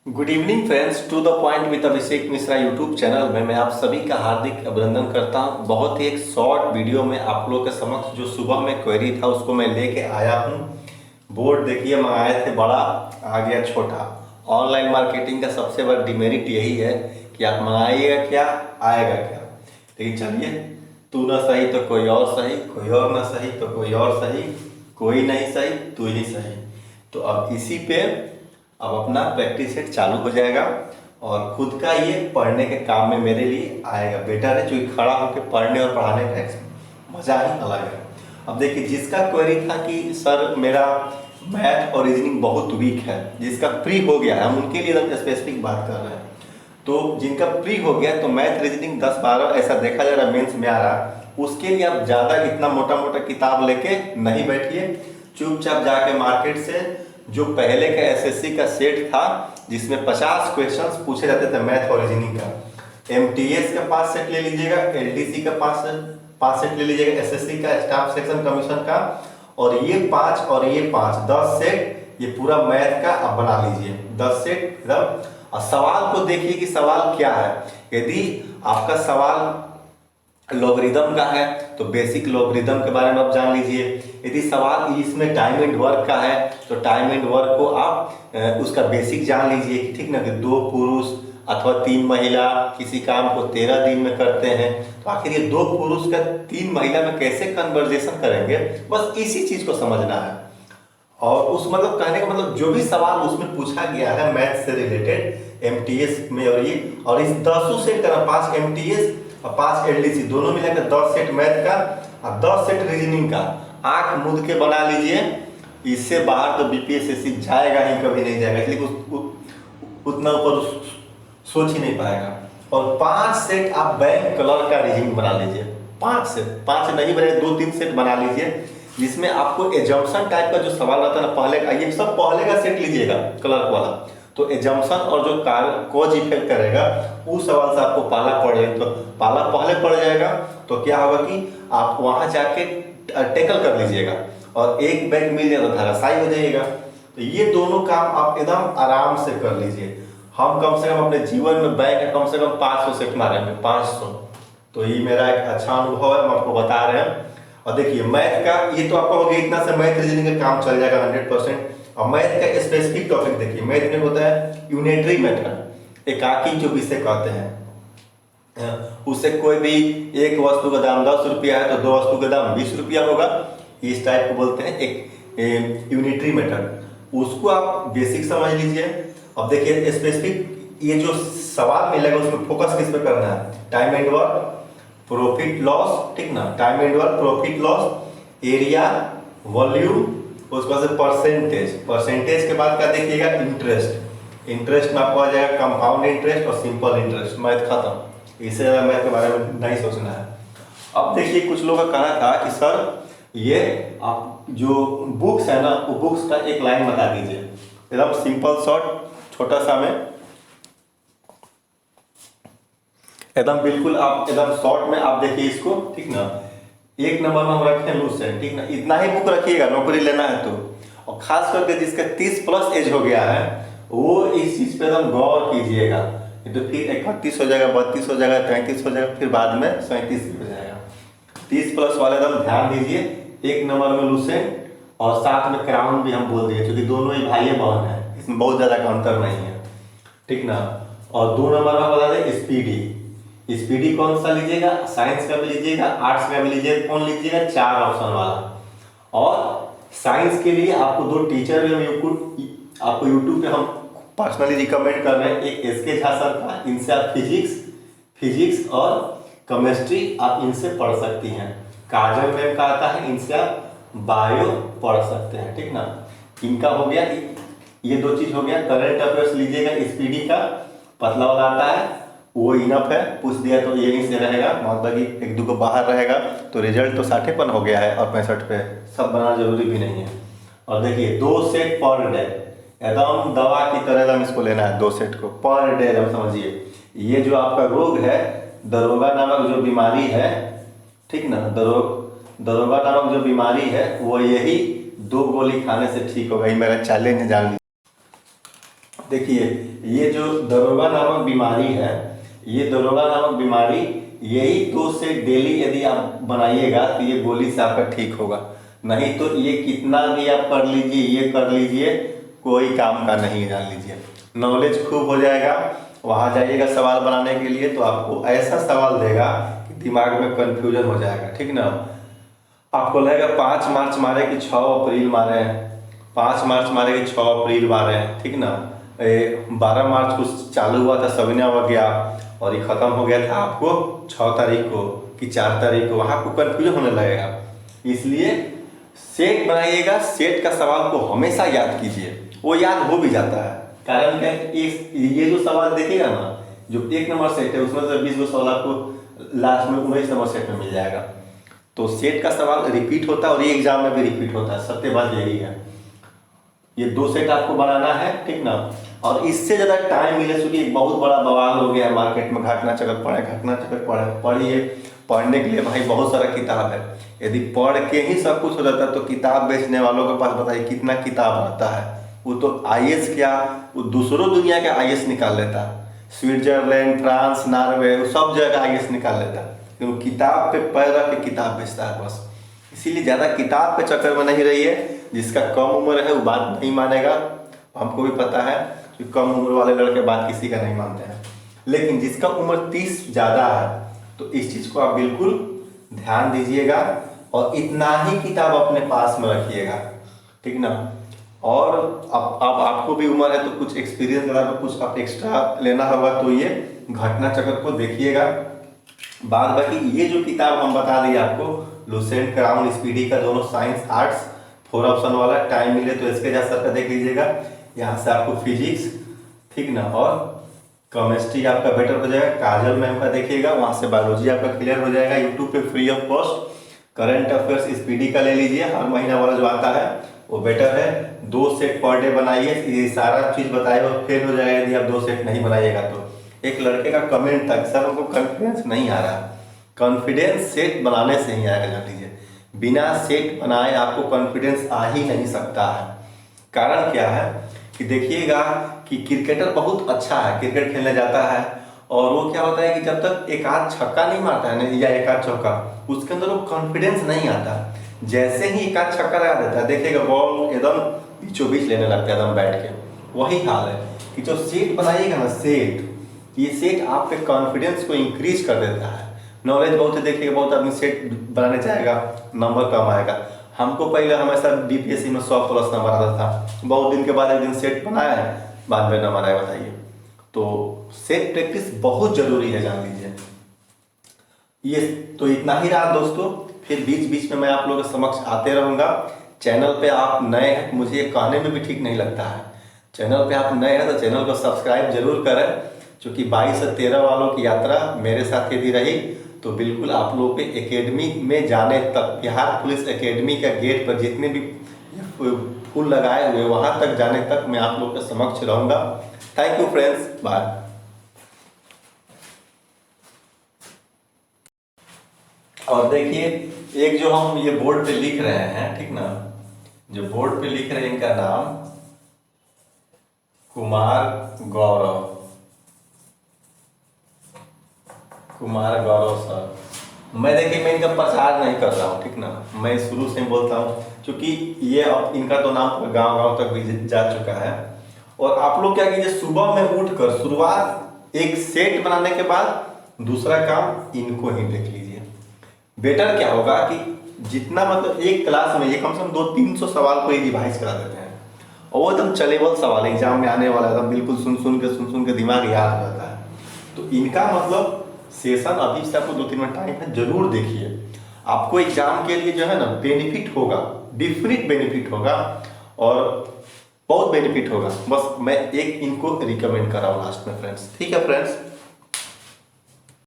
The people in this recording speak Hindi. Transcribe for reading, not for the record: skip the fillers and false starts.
Good evening friends, to the point with Abhishek Mishra YouTube channel में मैं आप सभी का हार्दिक अभिनंदन करता हूं। बहुत ही एक शॉर्ट वीडियो में आप लोगों के समक्ष जो सुबह में क्वेरी था उसको मैं लेके आया हूं। बोर्ड देखिए, मंगाए थे बड़ा, आ गया छोटा। ऑनलाइन मार्केटिंग का सबसे बड़ा डिमेरिट यही है कि आप मंगाइएगा क्या, आएगा क्या। लेकिन चलिए, तू ना सही तो कोई और सही, कोई और ना सही तो कोई और सही, कोई नहीं सही तू ही सही। तो अब इसी पे अब अपना प्रैक्टिस सेट चालू हो जाएगा और खुद का ये पढ़ने के काम में मेरे लिए आएगा। बेटर है, जो खड़ा होकर पढ़ने और पढ़ाने का मजा ही अलग है। अब देखिए, जिसका क्वेरी था कि सर मेरा मैथ और रीजनिंग बहुत वीक है, जिसका प्री हो गया है, हम उनके लिए एकदम स्पेसिफिक बात कर रहे हैं। तो जिनका प्री हो गया तो मैथ रीजनिंग 10-12 ऐसा देखा जा रहा है मेंस में आ रहा, उसके लिए आप ज़्यादा इतना मोटा मोटा किताब लेके नहीं बैठिए। चुपचाप जाके मार्केट से जो पहले का एसएससी का सेट था जिसमें 50 क्वेश्चंस पूछे जाते थे मैथ और रीजनिंग का, एमटीएस का 5 सेट ले लीजिएगा, एलडीसी का 5 सेट ले लीजिएगा, एसएससी का स्टाफ सिलेक्शन कमीशन का, और ये 5 और ये 5 10 सेट ये पूरा मैथ का आप बना लीजिए। 10 सेट एकदम। और सवाल को देखिए कि सवाल क्या है। यदि आपका सवाल लॉगरिदम का है तो बेसिक लॉगरिदम के बारे में आप जान लीजिए। यदि सवाल इसमें टाइम एंड वर्क का है तो टाइम एंड वर्क को आप उसका बेसिक जान लीजिए, ठीक ना, कि 2 पुरुष अथवा 3 महिला किसी काम को 13 दिन में करते हैं, तो आखिर ये 2 पुरुष का 3 महिला में कैसे कन्वर्जेशन करेंगे, बस इसी चीज को समझना है। और उस मतलब कहने का मतलब जो भी सवाल उसमें पूछा गया है मैथ से रिलेटेड एमटीएस में, और इस 10 सेट का 5 एमटीएस और 5 एलडीसी दोनों मिलाकर 10 सेट मैथ का और 10 सेट रीजनिंग का आंख मूंद के बना लीजिए। इससे बाहर तो बीपीएससी जाएगा ही कभी नहीं जाएगा, इसलिए उतना ऊपर सोच ही नहीं पाएगा। और 5 सेट आप बैंक कलर का रीजनिंग बना लीजिए। 5 सेट, 5 नहीं बने 2-3 सेट बना लीजिए, जिसमें आपको एजम्पशन टाइप का जो सवाल रहता है ना, पहले का, ये सब पहले का सेट लीजिएगा कलर वाला, तो एजम्पशन और जो कॉज इफेक्ट करेगा उस सवाल से आपको पाला पड़ जाए, तो पाला पहले पड़ जाएगा तो क्या होगा कि आप वहां जाके टैकल कर लीजिएगा और एक बैग मिल जाएगा तो धराशायी हो जाइएगा। तो ये दोनों काम आप एकदम आराम से कर लीजिए। हम कम से कम अपने जीवन में बैंक कम से कम 500 सेट मारेंगे, 500। तो ये मेरा एक अच्छा अनुभव है, हम आपको बता रहे हैं। और देखिए मैथ का ये तो आपको हो गया, इतना से मैथ रीजनिंग का काम चल जाएगा 100%। और मैथ का स्पेसिफिक टॉपिक देखिए, मैथ में होता है यूनिटरी मेथड, एकाकी जो विषय कहते हैं, उससे कोई भी एक वस्तु का दाम 10 रुपया है तो 2 वस्तु का दाम 20 रुपया होगा, इस टाइप को बोलते हैं एक यूनिटरी मेथड। उसको आप बेसिक समझ लीजिए। अब देखिए स्पेसिफिक ये जो सवाल मिलेगा उसमें फोकस किस पे करना है, time and work, profit loss, ठीक ना, time and work, profit loss, area, volume, उसके बाद से परसेंटेज, परसेंटेज के बाद क्या देखिएगा, इंटरेस्ट, इंटरेस्ट में आपको आ जाएगा कंपाउंड इंटरेस्ट और सिंपल इंटरेस्ट। मैथ खत्म, इससे ज़्यादा मैथ के बारे में नहीं सोचना है। अब देखिए कुछ लोगों का कहना था कि सर ये आप जो बुक्स है ना, वो बुक्स का एक लाइन बता दीजिए, एकदम सिंपल शॉर्ट छोटा सा में, एकदम बिल्कुल आप एकदम शॉर्ट में आप देखिए इसको, ठीक ना। 1 नंबर में हम रखे हैं लूसेंट, ठीक ना, इतना ही बुक रखिएगा, नौकरी लेना है तो। और खास करके जिसका 30+ एज हो गया है वो इस चीज पे एकदम गौर कीजिएगा, तो फिर 31 हो जाएगा, 32 हो जाएगा, 33 हो जाएगा, फिर बाद में 37 हो जाएगा। 30+ वाले एकदम ध्यान दीजिए। 1 नंबर में लूसेंट और साथ में क्राउन भी हम बोल दिए, क्योंकि दोनों ही भाई बहन है, इसमें बहुत ज्यादा का अंतर नहीं है, ठीक ना। और 2 नंबर में बता दें स्पीडी, स्पीडी कौन सा लीजिएगा, साइंस का भी लीजिएगा, आर्ट्स का भी लीजिएगा, कौन लीजिएगा, 4 ऑप्शन वाला। और साइंस के लिए आपको 2 टीचर भी आपको यूट्यूब पे हम पर्सनली रिकमेंड कर रहे हैं। एक एसके झा सर का, इनसे आप फिजिक्स और केमिस्ट्री आप इनसे पढ़ सकती हैं। काजल मैम का आता है, इनसे आप बायो पढ़ सकते हैं, ठीक ना। इनका हो गया, ये 2 चीज हो गया। करंट अफेयर्स लीजिएगा, स्पीडी का पतला वाला आता है, वो इनफ है, पूछ दिया तो यहीं से रहेगा, मतलब कि 1-2 को बाहर रहेगा तो रिजल्ट तो 60 हो गया है और 65 पे सब बनाना जरूरी भी नहीं है। और देखिए 2 सेट पर डे, एकदम दवा की तरह एकदम इसको लेना है, 2 सेट को पर डे एकदम समझिए। ये जो आपका रोग है, दरोगा नामक जो बीमारी है, ठीक ना, दरोगा नामक जो बीमारी है वो यही 2 गोली खाने से ठीक होगा। ये मेरा चैलेंज जान लीजिए। देखिए, ये जो दरोगा नामक बीमारी है, ये दरोगा नामक बीमारी यही 2 सेट डेली यदि आप बनाइएगा तो ये गोली से आपका ठीक होगा। नहीं तो ये कितना भी आप कर लीजिए, ये कर लीजिए, कोई काम का नहीं है, जान लीजिए। नॉलेज खूब हो जाएगा, वहाँ जाइएगा सवाल बनाने के लिए तो आपको ऐसा सवाल देगा कि दिमाग में कंफ्यूजन हो जाएगा, ठीक ना। आपको लगेगा 5 मार्च मारे कि 6 अप्रैल मारे हैं, 5 मार्च मारे कि 6 अप्रैल मारे हैं, ठीक ना। 12 मार्च को चालू हुआ था, सविनय हो गया और ये ख़त्म हो गया था आपको 6 तारीख को कि 4 तारीख को, वहाँ आपको कन्फ्यूजन होने लगेगा। इसलिए सेट बनाइएगा, सेट का सवाल को हमेशा याद कीजिए, वो याद हो भी जाता है। कारण क्या है, ये जो सवाल देखिएगा ना, जो 1 नंबर सेट है उसमें से 20 गो सवाल आपको लास्ट में 19 नंबर सेट में मिल जाएगा। तो सेट का सवाल रिपीट होता है और ये एग्जाम में भी रिपीट होता है, सत्य बात यही है। ये 2 सेट आपको बनाना है, ठीक ना। और इससे ज़्यादा टाइम मिले, चूँकि एक बहुत बड़ा बवाल हो गया है मार्केट में, घटना चक्र पढ़े पढ़िए। पढ़ने के लिए भाई बहुत सारा किताब है, यदि पढ़ के ही सब कुछ हो जाता है तो किताब बेचने वालों के पास बताइए कितना किताब आता है। वो तो आईएएस क्या, वो दूसरों दुनिया के आईएएस निकाल लेता है, स्विट्जरलैंड, फ्रांस, नॉर्वे, वो सब जगह आईएएस निकाल लेता है, क्योंकि किताब पे पैर रख के किताब बेचता है बस। इसीलिए ज़्यादा किताब के चक्कर में नहीं रहिए। जिसका कम उम्र है वो बात नहीं मानेगा, हमको भी पता है कि कम उम्र वाले लड़के बात किसी का नहीं मानते हैं। लेकिन जिसका उम्र 30 ज़्यादा है तो इस चीज़ को आप बिल्कुल ध्यान दीजिएगा और इतना ही किताब अपने पास में रखिएगा, ठीक ना। और अब आपको भी उम्र है तो कुछ एक्सपीरियंस अगर कुछ आप एक्स्ट्रा लेना होगा तो ये घटना चक्र को देखिएगा। बाद बाकी ये जो किताब हम बता दिए आपको, लुसेंट, क्राउन, स्पीडी का दोनों साइंस आर्ट्स 4 ऑप्शन वाला, टाइम मिले तो इसके जा सर का देख लीजिएगा। यहाँ से आपको फिजिक्स, ठीक ना, और केमिस्ट्री आपका बेटर हो जाएगा। काजल मैम का देखिएगा, वहाँ से बायोलॉजी आपका क्लियर हो जाएगा। यूट्यूब पे free of cost current affairs speedy का ले लीजिए, हर महीना वाला जो आता है वो बेटर है। 2 सेट पर डे बनाइए, ये सारा चीज़ बताएगा और फेल हो जाएगा यदि आप 2 सेट नहीं बनाइएगा तो। एक लड़के का कमेंट था, सर हमको कॉन्फिडेंस नहीं आ रहा। कॉन्फिडेंस सेट बनाने से ही आएगा, जान लीजिए। बिना सेट बनाए आपको कॉन्फिडेंस आ ही नहीं सकता है। कारण क्या है कि देखिएगा कि क्रिकेटर बहुत अच्छा है, क्रिकेट खेलने जाता है और वो क्या होता है कि जब तक एक आध छक्का नहीं मारता है ना, या एक आध चौका, उसके अंदर वो कॉन्फिडेंस नहीं आता। जैसे ही एक आध छक्का लगा देता है, देखिएगा बॉल एकदम बीचों बीच लेने लगता है एकदम बैठ के। वही हाल है कि जो सेट बनाइएगा ना, सेट, ये सेट आप पे कॉन्फिडेंस को इंक्रीज कर देता है। नॉलेज बहुत है, देखिएगा बहुत आदमी सेट बनाने जाएगा, नंबर कम आएगा। हमको पहले हमेशा बीपीएससी में 100+ नंबर आता था, बहुत दिन के बाद एक दिन सेट बनाया है, बाद में नंबर आया, बताइए। तो सेट प्रैक्टिस बहुत जरूरी है, जान लीजिए। ये तो इतना ही रहा दोस्तों, फिर बीच बीच में मैं आप लोगों के समक्ष आते रहूँगा। चैनल पे आप नए हैं, मुझे ये कहने में भी ठीक नहीं लगता है, चैनल पे आप नए हैं तो चैनल को सब्सक्राइब जरूर करें, क्योंकि 22 से 13 वालों की यात्रा मेरे साथ यदि रही तो बिल्कुल आप लोगों के एकेडमी में जाने तक, बिहार पुलिस एकेडमी का गेट पर जितने भी फूल लगाए हुए वहाँ तक जाने तक मैं आप लोगों के समक्ष रहूँगा। Thank you friends, bye. और देखिए, एक जो हम ये बोर्ड पे लिख रहे हैं, ठीक ना, जो बोर्ड पे लिख रहे हैं इनका नाम कुमार गौरव सर। मैं देखिए, मैं इनका प्रचार नहीं कर रहा हूँ, ठीक ना, मैं शुरू से ही बोलता हूँ, क्योंकि ये अब इनका तो नाम गांव गांव तक भी जा चुका है। और आप लोग क्या कीजिए, सुबह में उठकर शुरुआत एक सेट बनाने के बाद दूसरा काम इनको ही देख लीजिए। बेटर क्या होगा कि जितना मतलब एक क्लास में ये कम से कम 200-300 सवाल को ही रिवाइज करा देते हैं, और वो एकदम चलेबल सवाल एग्जाम में आने वाला, एकदम बिल्कुल सुन सुन के दिमाग याद हो जाता है। तो इनका मतलब सेशन अभी से आपको 2-3 मिनट टाइम है, जरूर देखिए। आपको एग्जाम के लिए जो है ना बेनिफिट होगा, डिफरेंट बेनिफिट होगा और बहुत बेनिफिट होगा। बस मैं एक इनको रिकमेंड कर रहा हूँ लास्ट में फ्रेंड्स, ठीक है फ्रेंड्स।